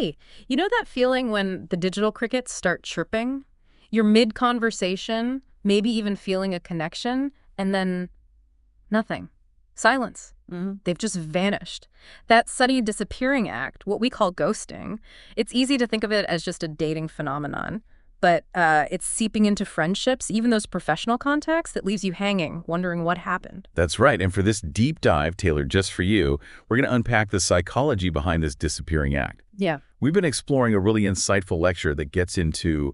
Hey, you know that feeling when the digital crickets start chirping? You're mid-conversation, maybe even feeling a connection, and then nothing. Silence. They've just vanished. That sudden disappearing act, what we call ghosting, it's easy to think of it as just a dating phenomenon, but it's seeping into friendships, even those professional contacts, that leaves you hanging, wondering what happened. That's right. And for this deep dive tailored just for you, we're going to unpack the psychology behind this disappearing act. Yeah. We've been exploring a really insightful lecture that gets into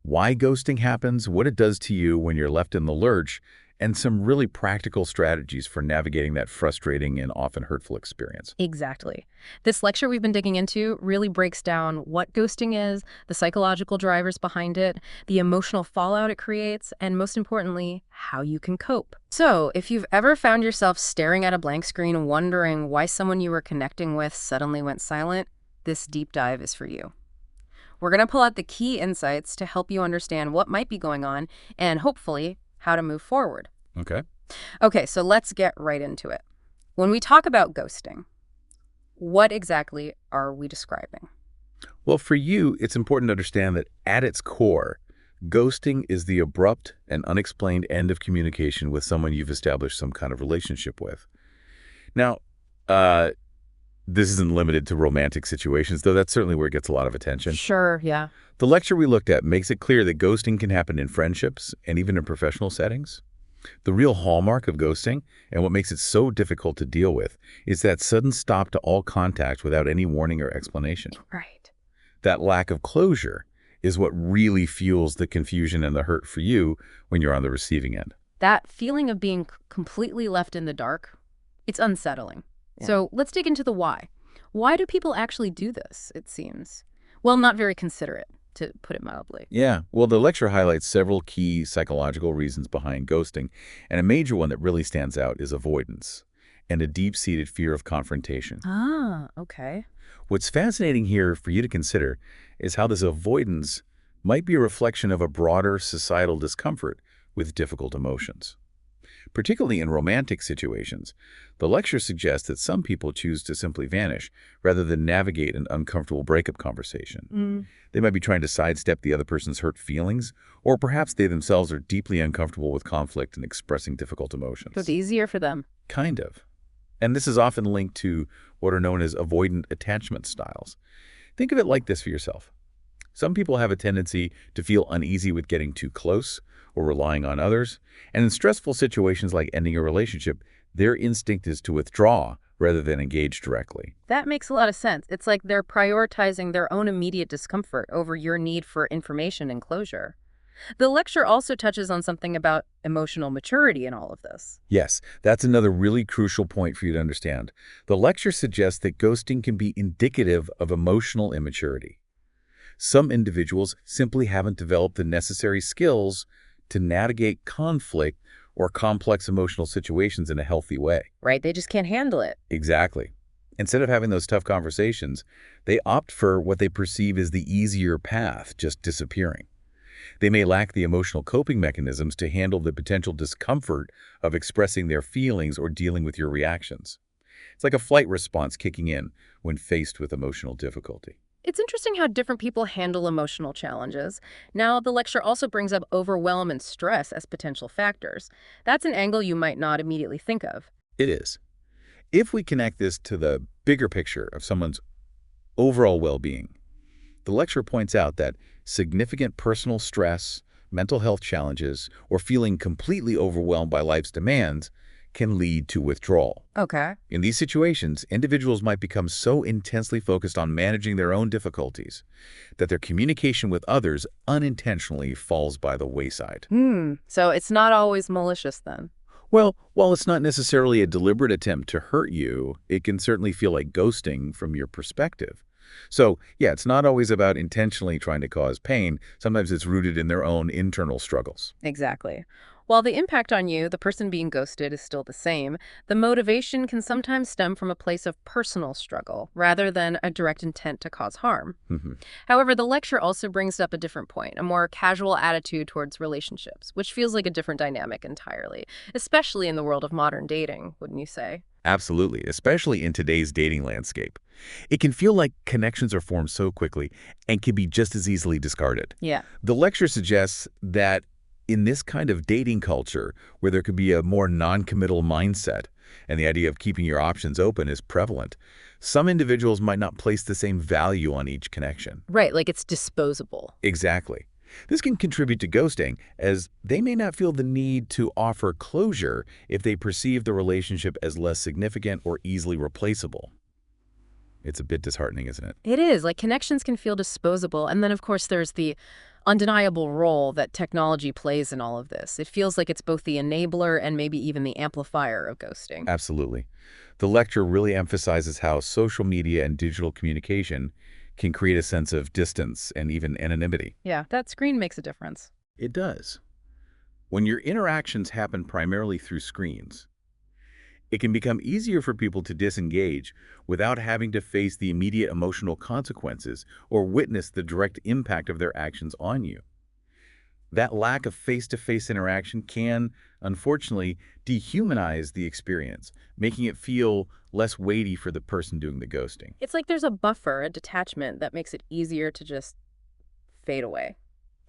why ghosting happens, what it does to you when you're left in the lurch, and some really practical strategies for navigating that frustrating and often hurtful experience. Exactly. This lecture we've been digging into really breaks down what ghosting is, the psychological drivers behind it, the emotional fallout it creates, and most importantly, how you can cope. So, if you've ever found yourself staring at a blank screen wondering why someone you were connecting with suddenly went silent, this deep dive is for you. We're going to pull out the key insights to help you understand what might be going on and hopefully how to move forward. Okay. Okay, so let's get right into it. When we talk about ghosting, what exactly are we describing? Well, for you, it's important to understand that at its core, ghosting is the abrupt and unexplained end of communication with someone you've established some kind of relationship with. Now, this isn't limited to romantic situations, though that's certainly where it gets a lot of attention. Sure, yeah. The lecture we looked at makes it clear that ghosting can happen in friendships and even in professional settings. The real hallmark of ghosting, and what makes it so difficult to deal with, is that sudden stop to all contact without any warning or explanation. Right. That lack of closure is what really fuels the confusion and the hurt for you when you're on the receiving end. That feeling of being completely left in the dark, it's unsettling. Yeah. So let's dig into the why. Why do people actually do this, it seems? Well, not very considerate, to put it mildly. Yeah, well, the lecture highlights several key psychological reasons behind ghosting, and a major one that really stands out is avoidance and a deep-seated fear of confrontation. Ah, okay. What's fascinating here for you to consider is how this avoidance might be a reflection of a broader societal discomfort with difficult emotions. Particularly in romantic situations, the lecture suggests that some people choose to simply vanish rather than navigate an uncomfortable breakup conversation. They might be trying to sidestep the other person's hurt feelings, or perhaps they themselves are deeply uncomfortable with conflict and expressing difficult emotions. So it's easier for them. Kind of. And this is often linked to what are known as avoidant attachment styles. Think of it like this for yourself. Some people have a tendency to feel uneasy with getting too close or relying on others, and in stressful situations like ending a relationship, their instinct is to withdraw rather than engage directly. That makes a lot of sense. It's like they're prioritizing their own immediate discomfort over your need for information and closure. The lecture also touches on something about emotional maturity in all of this. Yes, that's another really crucial point for you to understand. The lecture suggests that ghosting can be indicative of emotional immaturity. Some individuals simply haven't developed the necessary skills to navigate conflict or complex emotional situations in a healthy way. Right? They just can't handle it. Exactly. Instead of having those tough conversations, they opt for what they perceive as the easier path, just disappearing. They may lack the emotional coping mechanisms to handle the potential discomfort of expressing their feelings or dealing with your reactions. It's like a flight response kicking in when faced with emotional difficulty. It's interesting how different people handle emotional challenges. Now, the lecture also brings up overwhelm and stress as potential factors. That's an angle you might not immediately think of. It is. If we connect this to the bigger picture of someone's overall well-being, the lecture points out that significant personal stress, mental health challenges, or feeling completely overwhelmed by life's demands can lead to withdrawal. Okay. In these situations, individuals might become so intensely focused on managing their own difficulties that their communication with others unintentionally falls by the wayside. So it's not always malicious then. Well, while it's not necessarily a deliberate attempt to hurt you, it can certainly feel like ghosting from your perspective. So, yeah, it's not always about intentionally trying to cause pain. Sometimes it's rooted in their own internal struggles. Exactly. While the impact on you, the person being ghosted, is still the same, the motivation can sometimes stem from a place of personal struggle rather than a direct intent to cause harm. However, the lecture also brings up a different point, a more casual attitude towards relationships, which feels like a different dynamic entirely, especially in the world of modern dating, wouldn't you say? Absolutely, especially in today's dating landscape. It can feel like connections are formed so quickly and can be just as easily discarded. Yeah. The lecture suggests that in this kind of dating culture, where there could be a more non-committal mindset and the idea of keeping your options open is prevalent, some individuals might not place the same value on each connection. Right, like it's disposable. Exactly. This can contribute to ghosting, as they may not feel the need to offer closure if they perceive the relationship as less significant or easily replaceable. It's a bit disheartening, isn't it? It is. Like connections can feel disposable. And then, of course, there's the undeniable role that technology plays in all of this. It feels like it's both the enabler and maybe even the amplifier of ghosting. Absolutely. The lecture really emphasizes how social media and digital communication can create a sense of distance and even anonymity. Yeah, that screen makes a difference. It does. When your interactions happen primarily through screens, it can become easier for people to disengage without having to face the immediate emotional consequences or witness the direct impact of their actions on you. That lack of face-to-face interaction can, unfortunately, dehumanize the experience, making it feel less weighty for the person doing the ghosting. It's like there's a buffer, a detachment that makes it easier to just fade away.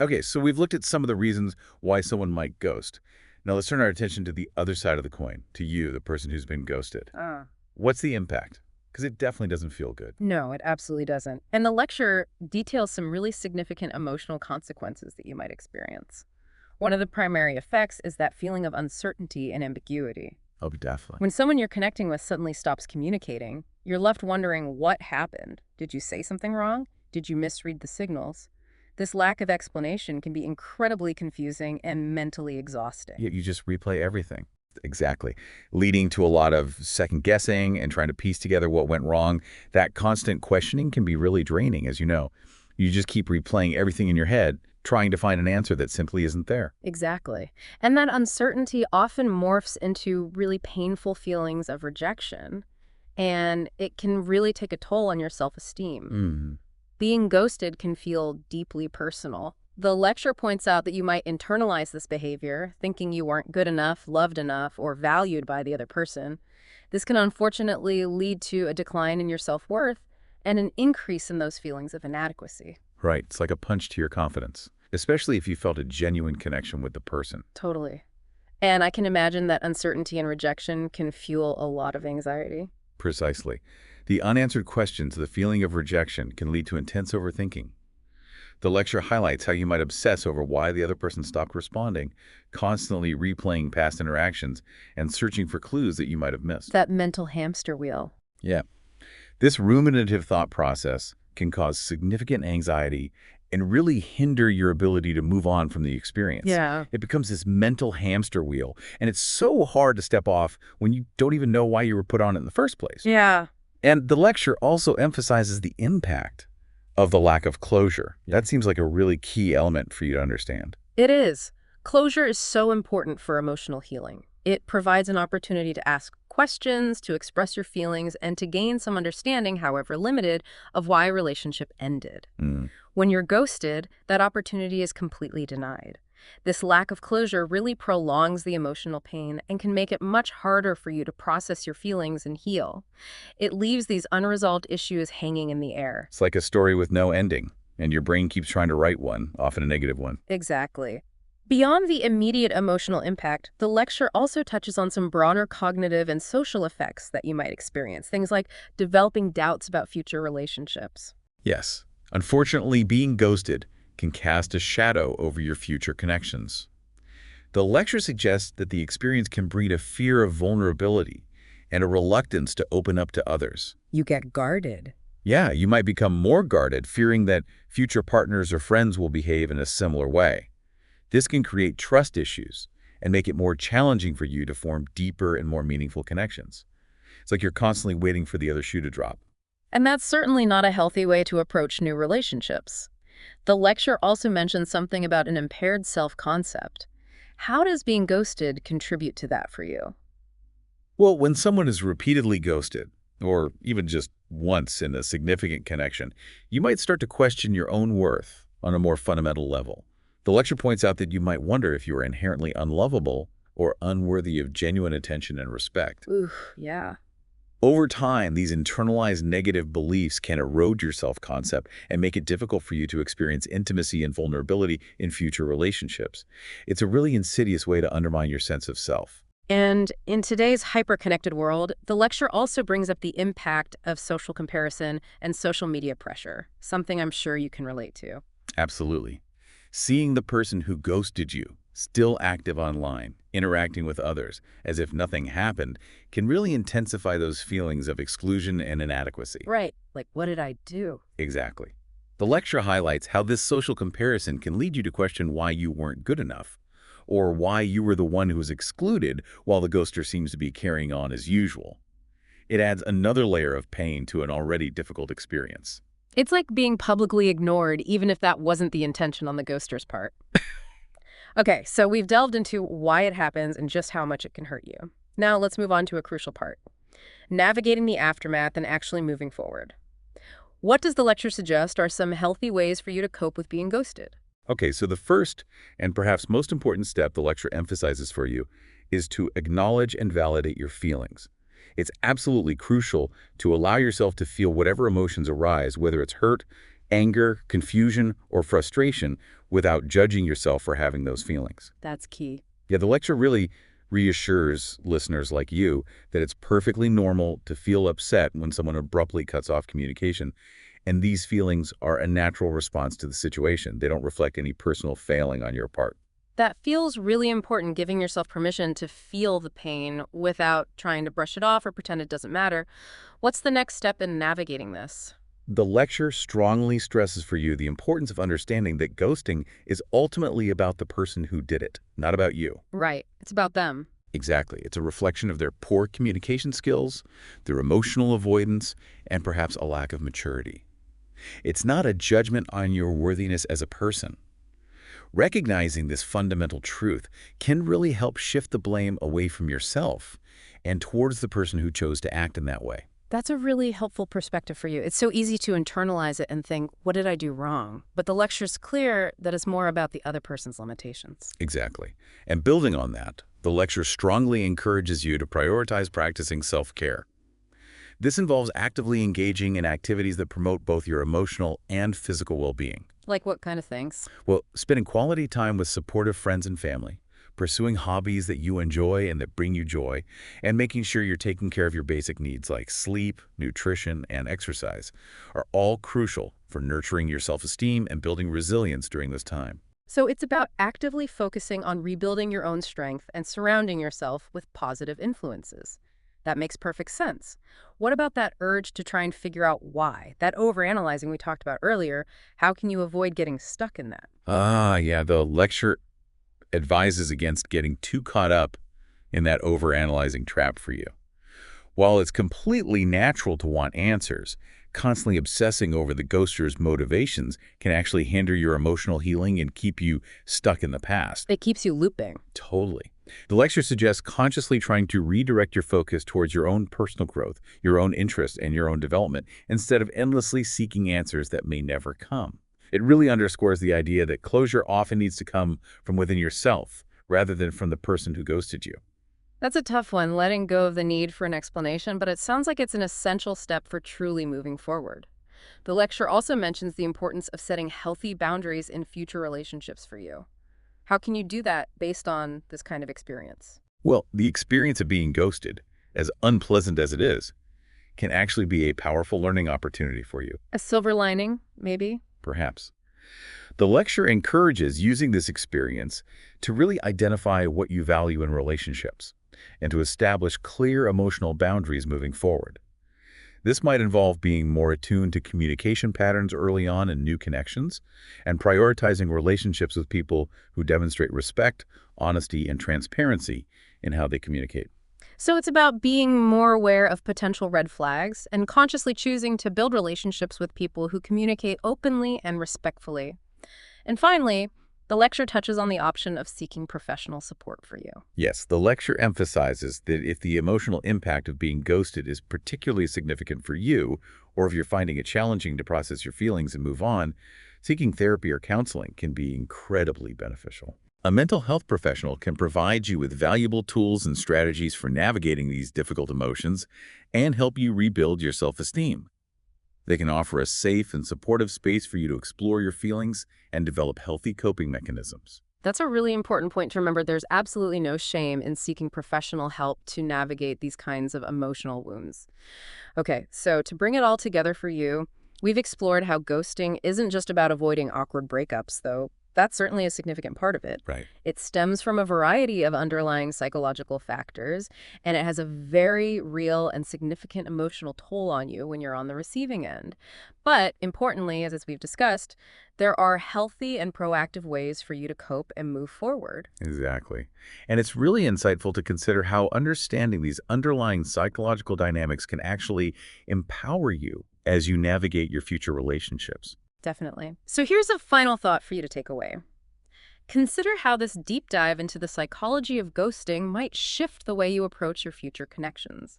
Okay, so we've looked at some of the reasons why someone might ghost. Now let's turn our attention to the other side of the coin, to you, the person who's been ghosted. What's the impact? Because it definitely doesn't feel good. No, it absolutely doesn't. And the lecture details some really significant emotional consequences that you might experience. One of the primary effects is that feeling of uncertainty and ambiguity. Oh, definitely. When someone you're connecting with suddenly stops communicating, you're left wondering what happened. Did you say something wrong? Did you misread the signals? This lack of explanation can be incredibly confusing and mentally exhausting. Yet you just replay everything. Exactly. Leading to a lot of second guessing and trying to piece together what went wrong. That constant questioning can be really draining, as you know. You just keep replaying everything in your head, trying to find an answer that simply isn't there. Exactly. And that uncertainty often morphs into really painful feelings of rejection, and it can really take a toll on your self-esteem. Being ghosted can feel deeply personal. The lecture points out that you might internalize this behavior, thinking you weren't good enough, loved enough, or valued by the other person. This can unfortunately lead to a decline in your self-worth and an increase in those feelings of inadequacy. Right. It's like a punch to your confidence, especially if you felt a genuine connection with the person. Totally. And I can imagine that uncertainty and rejection can fuel a lot of anxiety. Precisely. The unanswered questions, the feeling of rejection, can lead to intense overthinking. The lecture highlights how you might obsess over why the other person stopped responding, constantly replaying past interactions and searching for clues that you might have missed. That mental hamster wheel. Yeah. This ruminative thought process can cause significant anxiety and really hinder your ability to move on from the experience. Yeah. It becomes this mental hamster wheel, and it's so hard to step off when you don't even know why you were put on it in the first place. Yeah. And the lecture also emphasizes the impact of the lack of closure. That seems like a really key element for you to understand. It is. Closure is so important for emotional healing. It provides an opportunity to ask questions, to express your feelings, and to gain some understanding, however limited, of why a relationship ended. When you're ghosted, that opportunity is completely denied. This lack of closure really prolongs the emotional pain and can make it much harder for you to process your feelings and heal. It leaves these unresolved issues hanging in the air. It's like a story with no ending, and your brain keeps trying to write one, often a negative one. Exactly. Beyond the immediate emotional impact, the lecture also touches on some broader cognitive and social effects that you might experience, things like developing doubts about future relationships. Yes. Unfortunately, being ghosted can cast a shadow over your future connections. The lecture suggests that the experience can breed a fear of vulnerability and a reluctance to open up to others. You get guarded. Yeah, you might become more guarded, fearing that future partners or friends will behave in a similar way. This can create trust issues and make it more challenging for you to form deeper and more meaningful connections. It's like you're constantly waiting for the other shoe to drop. And that's certainly not a healthy way to approach new relationships. The lecture also mentions something about an impaired self-concept. How does being ghosted contribute to that for you? Well, when someone is repeatedly ghosted, or even just once in a significant connection, you might start to question your own worth on a more fundamental level. The lecture points out that you might wonder if you are inherently unlovable or unworthy of genuine attention and respect. Ooh, yeah. Over time, these internalized negative beliefs can erode your self-concept and make it difficult for you to experience intimacy and vulnerability in future relationships. It's a really insidious way to undermine your sense of self. And in today's hyper-connected world, the lecture also brings up the impact of social comparison and social media pressure, something I'm sure you can relate to. Absolutely. Seeing the person who ghosted you, still active online, interacting with others, as if nothing happened, can really intensify those feelings of exclusion and inadequacy. Right. Like, what did I do? Exactly. The lecture highlights how this social comparison can lead you to question why you weren't good enough, or why you were the one who was excluded while the ghoster seems to be carrying on as usual. It adds another layer of pain to an already difficult experience. It's like being publicly ignored, even if that wasn't the intention on the ghoster's part. Okay, so we've delved into why it happens and just how much it can hurt you. Now let's move on to a crucial part: navigating the aftermath and actually moving forward. What does the lecture suggest are some healthy ways for you to cope with being ghosted? Okay, so the first and perhaps most important step the lecture emphasizes for you is to acknowledge and validate your feelings. It's absolutely crucial to allow yourself to feel whatever emotions arise, whether it's hurt, anger, confusion, or frustration, without judging yourself for having those feelings. That's key. Yeah, the lecture really reassures listeners like you that it's perfectly normal to feel upset when someone abruptly cuts off communication, and these feelings are a natural response to the situation. They don't reflect any personal failing on your part. That feels really important, giving yourself permission to feel the pain without trying to brush it off or pretend it doesn't matter. What's the next step in navigating this? The lecture strongly stresses for you the importance of understanding that ghosting is ultimately about the person who did it, not about you. Right. It's about them. Exactly. It's a reflection of their poor communication skills, their emotional avoidance, and perhaps a lack of maturity. It's not a judgment on your worthiness as a person. Recognizing this fundamental truth can really help shift the blame away from yourself and towards the person who chose to act in that way. That's a really helpful perspective for you. It's so easy to internalize it and think, what did I do wrong? But the lecture's clear that it's more about the other person's limitations. Exactly. And building on that, the lecture strongly encourages you to prioritize practicing self-care. This involves actively engaging in activities that promote both your emotional and physical well-being. Like what kind of things? Well, spending quality time with supportive friends and family, pursuing hobbies that you enjoy and that bring you joy, and making sure you're taking care of your basic needs like sleep, nutrition, and exercise are all crucial for nurturing your self-esteem and building resilience during this time. So it's about actively focusing on rebuilding your own strength and surrounding yourself with positive influences. That makes perfect sense. What about that urge to try and figure out why? That overanalyzing we talked about earlier, how can you avoid getting stuck in that? Yeah, the lecture advises against getting too caught up in that overanalyzing trap for you. While it's completely natural to want answers, constantly obsessing over the ghoster's motivations can actually hinder your emotional healing and keep you stuck in the past. It keeps you looping. Totally. The lecture suggests consciously trying to redirect your focus towards your own personal growth, your own interests, and your own development, instead of endlessly seeking answers that may never come. It really underscores the idea that closure often needs to come from within yourself, rather than from the person who ghosted you. That's a tough one, letting go of the need for an explanation, but it sounds like it's an essential step for truly moving forward. The lecture also mentions the importance of setting healthy boundaries in future relationships for you. How can you do that based on this kind of experience? Well, the experience of being ghosted, as unpleasant as it is, can actually be a powerful learning opportunity for you. A silver lining, maybe? Perhaps. The lecture encourages using this experience to really identify what you value in relationships and to establish clear emotional boundaries moving forward. This might involve being more attuned to communication patterns early on in new connections and prioritizing relationships with people who demonstrate respect, honesty, and transparency in how they communicate. So it's about being more aware of potential red flags and consciously choosing to build relationships with people who communicate openly and respectfully. And finally, the lecture touches on the option of seeking professional support for you. Yes, the lecture emphasizes that if the emotional impact of being ghosted is particularly significant for you, or if you're finding it challenging to process your feelings and move on, seeking therapy or counseling can be incredibly beneficial. A mental health professional can provide you with valuable tools and strategies for navigating these difficult emotions and help you rebuild your self-esteem. They can offer a safe and supportive space for you to explore your feelings and develop healthy coping mechanisms. That's a really important point to remember. There's absolutely no shame in seeking professional help to navigate these kinds of emotional wounds. Okay, so to bring it all together for you, we've explored how ghosting isn't just about avoiding awkward breakups, though that's certainly a significant part of it. Right. It stems from a variety of underlying psychological factors, and it has a very real and significant emotional toll on you when you're on the receiving end. But importantly, as we've discussed, there are healthy and proactive ways for you to cope and move forward. Exactly. And it's really insightful to consider how understanding these underlying psychological dynamics can actually empower you as you navigate your future relationships. Definitely. So here's a final thought for you to take away. Consider how this deep dive into the psychology of ghosting might shift the way you approach your future connections.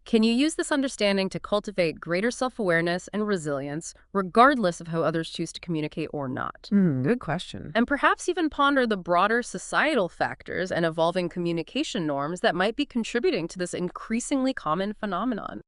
Can you use this understanding to cultivate greater self-awareness and resilience, regardless of how others choose to communicate or not? Good question. And perhaps even ponder the broader societal factors and evolving communication norms that might be contributing to this increasingly common phenomenon.